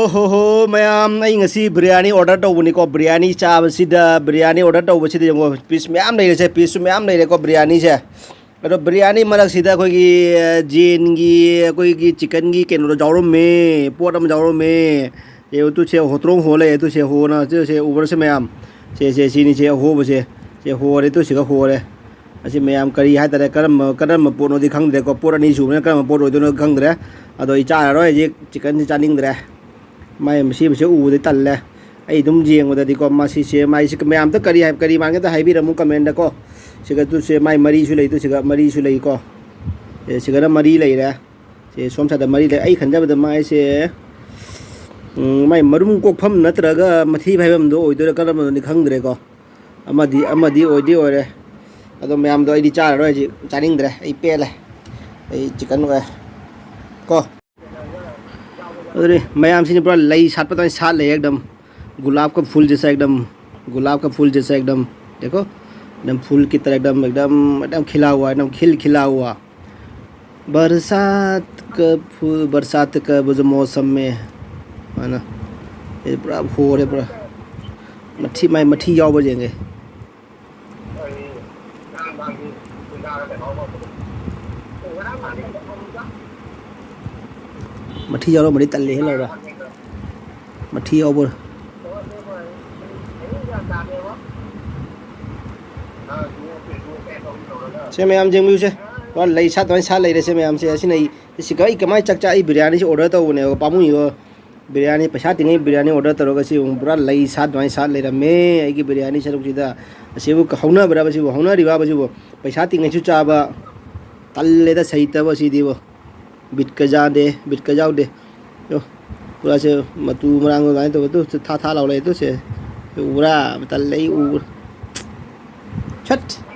ho mayam ai ngasi biryani order tawbani ko biryani chaba sida biryani order tawbasida yango piece mayam nei se piece mayam nei ko biryani se ado biryani marak sida koi gi jin gi koi gi chicken gi keno jawro me pot am jawro me ye tu che hotrong hole tu che ho na che over se mayam che sini che ho ba che ho re tu siga ho re asi mayam kari hai tare karam pot no di khang de ko pot ani su ne karam pot ro do no khang de ado I cha ro ji chicken cha ning de mai mà xí u để tận là ai đúng riêng người ta đi có mà xí mai xí cái am tất kari mang cái ta hay biết là muốn comment đó có xí cái tôi xí mai mari xí lấy tôi xí cái mari xí lấy có xí cái đó mari lấy ra xí xóm sạch mari lấy ai khẩn ra bây giờ mai xí mai marum quốc phẩm nữa từ cái mà thi phải làm đồ ôi tôi cái đó mà đi khăng được có ama đi ôi đấy rồi mày am đó ai đi cha rồi chị cha ninh đấy ai pe này ai chỉ cần rồi có अरे मैं आम से पूरा लई साथ पता साथ ले एकदम गुलाब का फूल जैसा एकदम देखो एकदम फूल की तरह एकदम खिला हुआ एकदम खिला हुआ बरसात का जो मौसम में है ना ये पूरा हो रहे पूरा मट्ठी जाओ बजेंगे मट्ठी जाओ बड़ी तल्ले है लग रहा मट्ठी जाओ बोल से मैं आम जेंग से तो लई साथ वाली साथ ले रहे से मैं आम से ऐसे नहीं इसी का एक माय चक चाई बिरयानी से ऑर्डर तो उन्हें पामू ही बिरयानी पैसा तिंगे बिरयानी ऑर्डर तो रोगा सी पूरा लई साथ वाली साथ ले रहा मैं एक बिरयानी से रुक सीधा ऐसे वो कहना बरा बस वो कहना रिवा बस वो पैसा तिंगे चु चाबा तल्ले दा सही तब सीधी वो बिट का जाओ दे जो पूरा से मतू मरांग गाय तो था लाओ ले तो से पूरा तल्ले छट